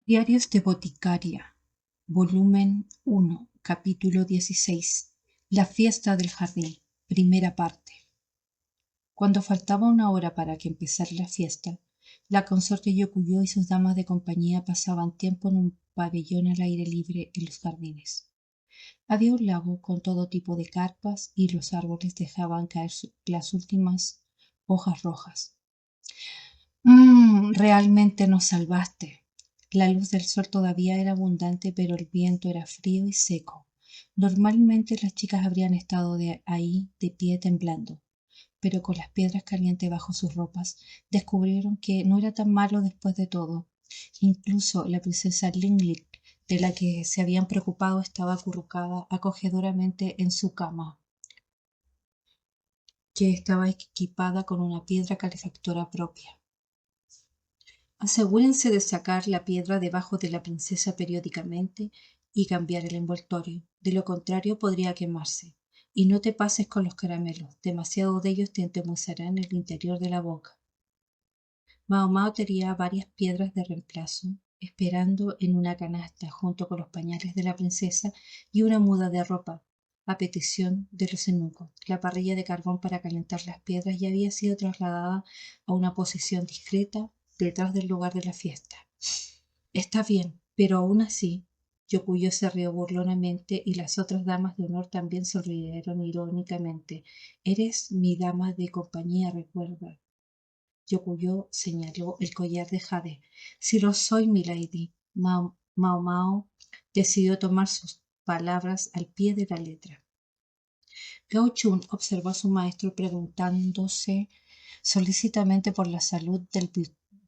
Diarios de Boticaria, volumen 1, capítulo 16. La fiesta del jardín, primera parte. Cuando faltaba una hora para que empezara la fiesta, la consorte Yokuyo y sus damas de compañía pasaban tiempo en un pabellón al aire libre en los jardines. Había un lago con todo tipo de carpas y los árboles dejaban caer las últimas hojas rojas. Realmente nos salvaste. La luz del sol todavía era abundante, pero el viento era frío y seco. Normalmente las chicas habrían estado ahí de pie temblando, pero con las piedras calientes bajo sus ropas, descubrieron que no era tan malo después de todo. Incluso la princesa Lingling, de la que se habían preocupado, estaba acurrucada acogedoramente en su cama, que estaba equipada con una piedra calefactora propia. Asegúrense de sacar la piedra debajo de la princesa periódicamente y cambiar el envoltorio. De lo contrario podría quemarse. Y no te pases con los caramelos. Demasiado de ellos te entemuzarán el interior de la boca. Mao Mao tenía varias piedras de reemplazo, esperando en una canasta junto con los pañales de la princesa y una muda de ropa, a petición de los eunucos. La parrilla de carbón para calentar las piedras ya había sido trasladada a una posición discreta detrás del lugar de la fiesta. Está bien, pero aún así, Yokuyo se rió burlonamente y las otras damas de honor también sonrieron irónicamente. Eres mi dama de compañía, recuerda. Yokuyo señaló el collar de jade. Sí lo soy, milady. Mao Mao decidió tomar sus palabras al pie de la letra. Gao Chun observó a su maestro preguntándose solicitamente por la salud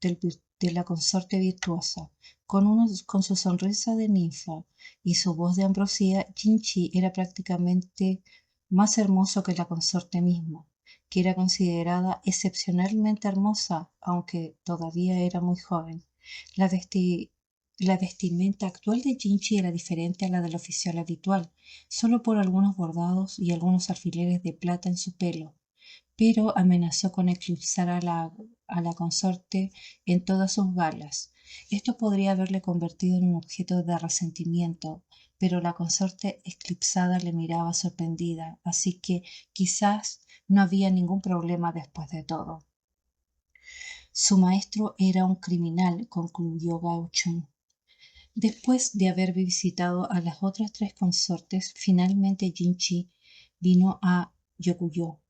de la consorte virtuosa. Con su sonrisa de ninfa y su voz de ambrosía, Jinchi era prácticamente más hermoso que la consorte misma, que era considerada excepcionalmente hermosa, aunque todavía era muy joven. La, la vestimenta actual de Jinchi era diferente a la del oficial habitual, solo por algunos bordados y algunos alfileres de plata en su pelo, pero amenazó con eclipsar a la consorte en todas sus galas. Esto podría haberle convertido en un objeto de resentimiento, pero la consorte eclipsada le miraba sorprendida, así que quizás no había ningún problema después de todo. Su maestro era un criminal, concluyó Gao Chun. Después de haber visitado a las otras tres consortes, finalmente Jinchi vino a Yokuyo.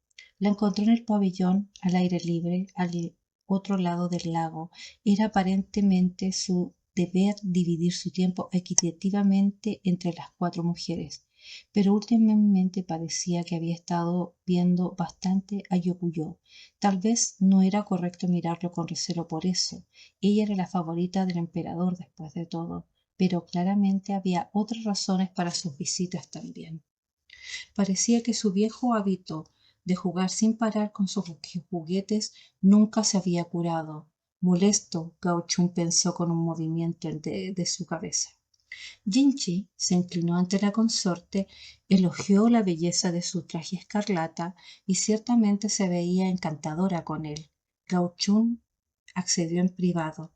La encontró en el pabellón al aire libre, al otro lado del lago. Era aparentemente su deber dividir su tiempo equitativamente entre las cuatro mujeres, pero últimamente parecía que había estado viendo bastante a Yokuyo. Tal vez no era correcto mirarlo con recelo por eso. Ella era la favorita del emperador después de todo, pero claramente había otras razones para sus visitas también. Parecía que su viejo hábito de jugar sin parar con sus juguetes nunca se había curado. Molesto, Gao Chun pensó con un movimiento de su cabeza. Jinchi se inclinó ante la consorte, elogió la belleza de su traje escarlata y ciertamente se veía encantadora con él. Gao Chun accedió en privado.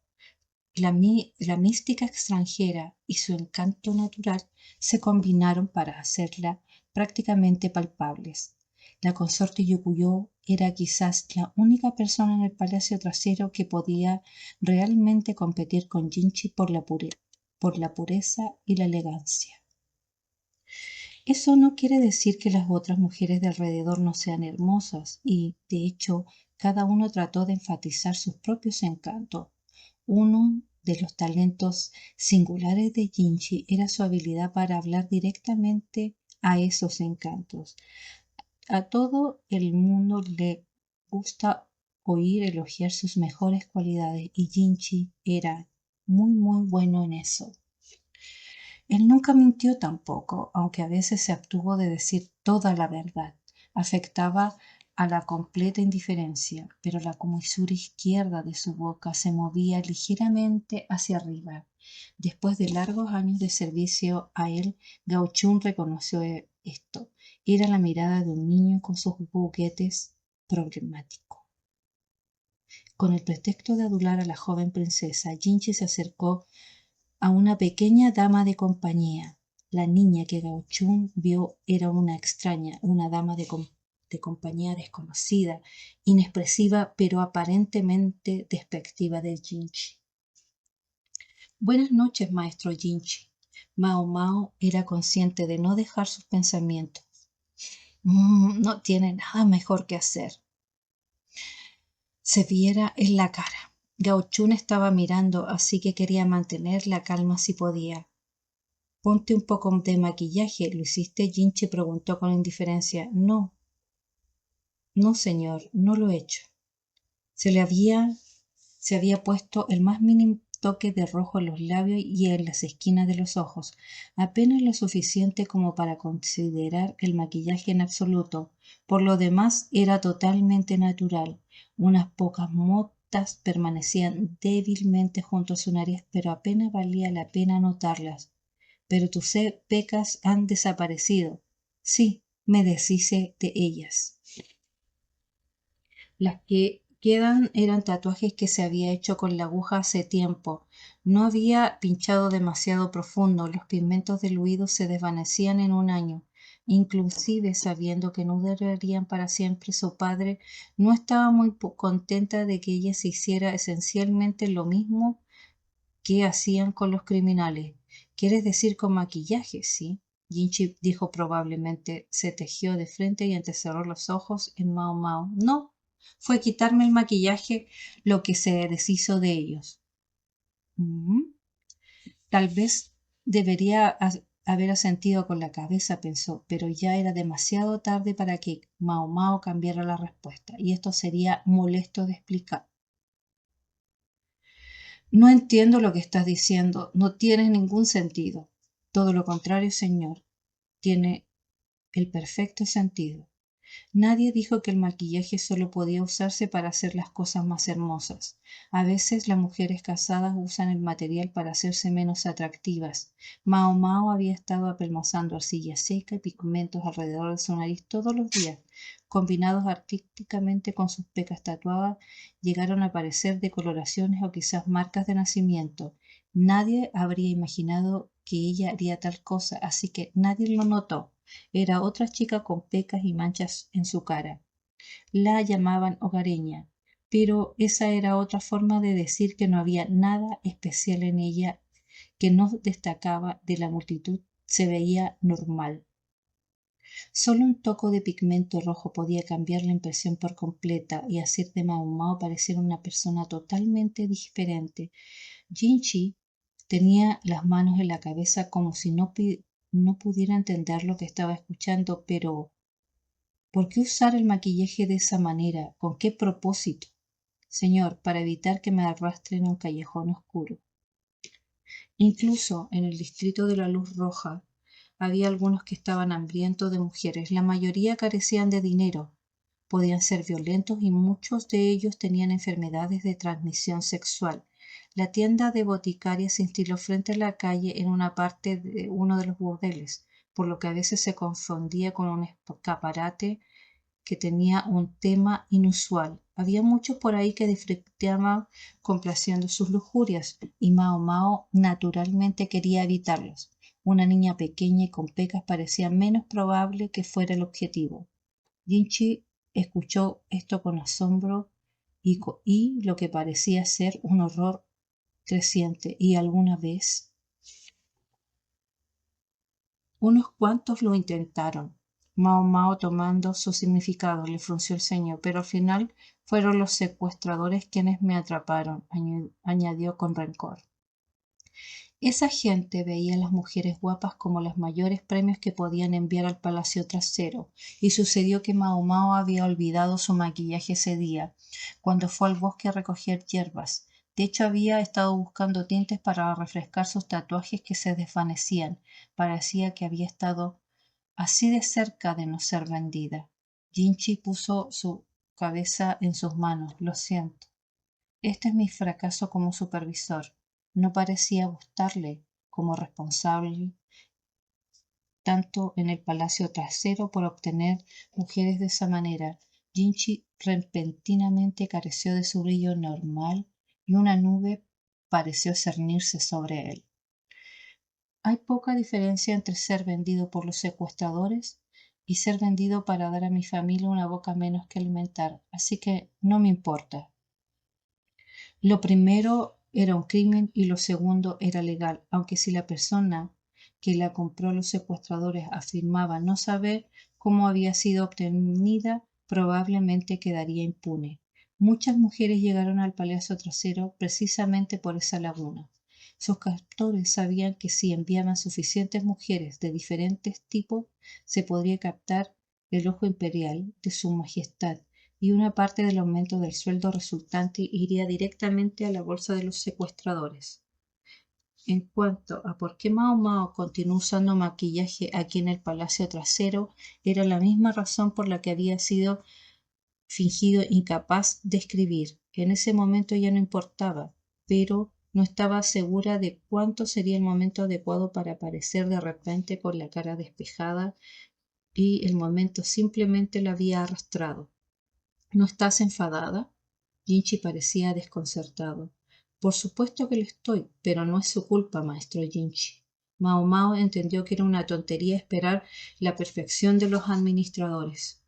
La mística extranjera y su encanto natural se combinaron para hacerla prácticamente palpables. La consorte Yokuyo era quizás la única persona en el palacio trasero que podía realmente competir con Jinchi por la pureza y la elegancia. Eso no quiere decir que las otras mujeres de alrededor no sean hermosas y, de hecho, cada uno trató de enfatizar sus propios encantos. Uno de los talentos singulares de Jinchi era su habilidad para hablar directamente a esos encantos. A todo el mundo le gusta oír elogiar sus mejores cualidades y Jinchi era muy bueno en eso. Él nunca mintió tampoco, aunque a veces se abstuvo de decir toda la verdad. Afectaba a la completa indiferencia, pero la comisura izquierda de su boca se movía ligeramente hacia arriba. Después de largos años de servicio a él, Gao Chun reconoció esto. Era la mirada de un niño con sus juguetes problemático. Con el pretexto de adular a la joven princesa, Jinchi se acercó a una pequeña dama de compañía. La niña que Gao Chun vio era una extraña, una dama de compañía desconocida, inexpresiva pero aparentemente despectiva de Jinchi. Buenas noches, maestro Jinchi. Mao Mao era consciente de no dejar sus pensamientos. No tiene nada mejor que hacer. Se viera en la cara. Gao Chun estaba mirando, así que quería mantener la calma si podía. Ponte un poco de maquillaje. ¿Lo hiciste? Jinchi preguntó con indiferencia. No, señor, no lo he hecho. Se había puesto el más mínimo toque de rojo en los labios y en las esquinas de los ojos, apenas lo suficiente como para considerar el maquillaje en absoluto. Por lo demás, era totalmente natural. Unas pocas motas permanecían débilmente junto a su nariz, pero apenas valía la pena notarlas. Pero tus pecas han desaparecido. Sí, me deshice de ellas. Las que quedan eran tatuajes que se había hecho con la aguja hace tiempo. No había pinchado demasiado profundo. Los pigmentos diluidos se desvanecían en un año. Inclusive sabiendo que no durarían para siempre, su padre no estaba muy contenta de que ella se hiciera esencialmente lo mismo que hacían con los criminales. ¿Quieres decir con maquillaje? Sí. Jinchi dijo probablemente. Se tejió de frente y entrecerró los ojos en Mao Mao. No, fue quitarme el maquillaje lo que se deshizo de ellos. Tal vez debería haber asentido con la cabeza, pensó, pero ya era demasiado tarde para que Mao Mao cambiara la respuesta, y esto sería molesto de explicar. No entiendo lo que estás diciendo. No tiene ningún sentido. Todo lo contrario, señor. Tiene el perfecto sentido. Nadie dijo que el maquillaje solo podía usarse para hacer las cosas más hermosas. A veces las mujeres casadas usan el material para hacerse menos atractivas. Mao Mao había estado apelmazando arcilla seca y pigmentos alrededor de su nariz todos los días. Combinados artísticamente con sus pecas tatuadas, llegaron a parecer decoloraciones o quizás marcas de nacimiento. Nadie habría imaginado que ella haría tal cosa, así que nadie lo notó. Era otra chica con pecas y manchas en su cara. La llamaban hogareña, pero esa era otra forma de decir que no había nada especial en ella, que no destacaba de la multitud, se veía normal. Solo un toque de pigmento rojo podía cambiar la impresión por completa y hacer de Mao Mao parecer una persona totalmente diferente. Jinchi tenía las manos en la cabeza como si no pudiera entender lo que estaba escuchando, pero ¿por qué usar el maquillaje de esa manera? ¿Con qué propósito? Señor, para evitar que me arrastre en un callejón oscuro. Incluso en el distrito de la Luz Roja había algunos que estaban hambrientos de mujeres. La mayoría carecían de dinero. Podían ser violentos y muchos de ellos tenían enfermedades de transmisión sexual. La tienda de boticaria se instaló frente a la calle en una parte de uno de los burdeles, por lo que a veces se confundía con un escaparate que tenía un tema inusual. Había muchos por ahí que disfrutaban complaciendo sus lujurias, y Mao Mao naturalmente quería evitarlos. Una niña pequeña y con pecas parecía menos probable que fuera el objetivo. Jinchi escuchó esto con asombro y lo que parecía ser un horror creciente. ¿Y alguna vez? Unos cuantos lo intentaron. Mao Mao, tomando su significado, le frunció el ceño, pero al final fueron los secuestradores quienes me atraparon, añadió con rencor. Esa gente veía a las mujeres guapas como los mayores premios que podían enviar al palacio trasero, y sucedió que Mao Mao había olvidado su maquillaje ese día, cuando fue al bosque a recoger hierbas. De hecho, había estado buscando tintes para refrescar sus tatuajes que se desvanecían. Parecía que había estado así de cerca de no ser vendida. Jinchi puso su cabeza en sus manos. Lo siento. Este es mi fracaso como supervisor. No parecía gustarle como responsable tanto en el palacio trasero por obtener mujeres de esa manera. Jinchi repentinamente careció de su brillo normal y una nube pareció cernirse sobre él. Hay poca diferencia entre ser vendido por los secuestradores y ser vendido para dar a mi familia una boca menos que alimentar, así que no me importa. Lo primero era un crimen y lo segundo era legal, aunque si la persona que la compró a los secuestradores afirmaba no saber cómo había sido obtenida, probablemente quedaría impune. Muchas mujeres llegaron al Palacio Trasero precisamente por esa laguna. Sus captores sabían que si enviaban suficientes mujeres de diferentes tipos, se podría captar el ojo imperial de su majestad y una parte del aumento del sueldo resultante iría directamente a la bolsa de los secuestradores. En cuanto a por qué Mao Mao continuó usando maquillaje aquí en el Palacio Trasero, era la misma razón por la que había sido fingido incapaz de escribir. En ese momento ya no importaba, pero no estaba segura de cuánto sería el momento adecuado para aparecer de repente con la cara despejada, y el momento simplemente la había arrastrado. ¿No estás enfadada? Jinchi parecía desconcertado. Por supuesto que lo estoy, pero no es su culpa, maestro Jinchi. Mao Mao entendió que era una tontería esperar la perfección de los administradores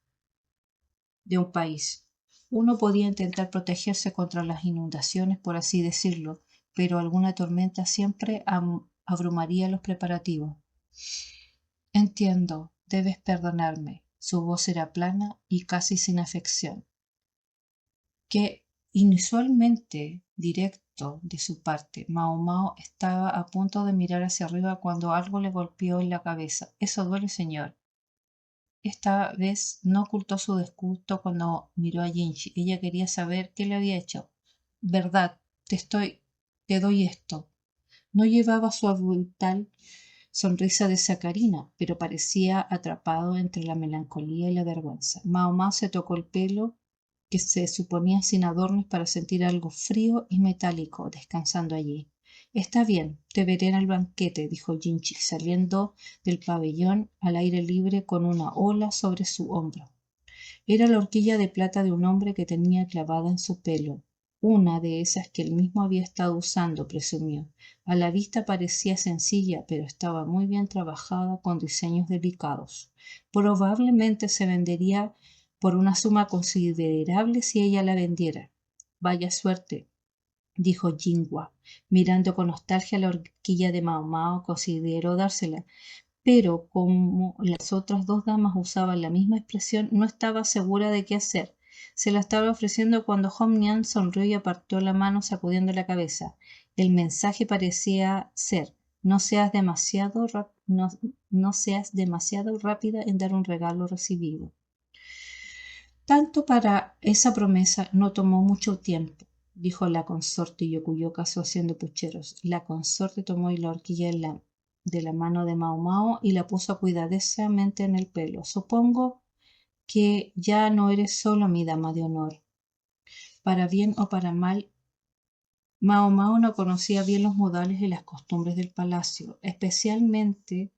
de un país. Uno podía intentar protegerse contra las inundaciones, por así decirlo, pero alguna tormenta siempre abrumaría los preparativos. Entiendo, debes perdonarme. Su voz era plana y casi sin afección, que inusualmente directo de su parte. Mao Mao estaba a punto de mirar hacia arriba cuando algo le golpeó en la cabeza. Eso duele, señor. Esta vez no ocultó su disgusto cuando miró a Jinchi. Ella quería saber qué le había hecho. Verdad, te doy esto. No llevaba su habitual sonrisa de sacarina, pero parecía atrapado entre la melancolía y la vergüenza. Mao Mao se tocó el pelo, que se suponía sin adornos, para sentir algo frío y metálico descansando allí. Está bien, te veré en el banquete, dijo Jinchi, saliendo del pabellón al aire libre con una ola sobre su hombro. Era la horquilla de plata de un hombre que tenía clavada en su pelo, una de esas que él mismo había estado usando, presumió. A la vista parecía sencilla, pero estaba muy bien trabajada con diseños delicados. Probablemente se vendería por una suma considerable si ella la vendiera. Vaya suerte, dijo Jinhua, mirando con nostalgia la horquilla de Mao Mao. Consideró dársela, pero como las otras dos damas usaban la misma expresión, no estaba segura de qué hacer. Se la estaba ofreciendo cuando Hong Nian sonrió y apartó la mano sacudiendo la cabeza. El mensaje parecía ser: no seas demasiado rápida en dar un regalo recibido. Tanto para esa promesa no tomó mucho tiempo, dijo la consorte Yokuyoka haciendo pucheros. La consorte tomó la horquilla de la mano de Mao Mao y la puso cuidadosamente en el pelo. Supongo que ya no eres solo mi dama de honor. Para bien o para mal, Mao Mao no conocía bien los modales y las costumbres del palacio, especialmente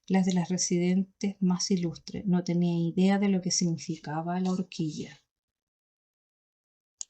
las de las residentes más ilustres. No tenía idea de lo que significaba la horquilla.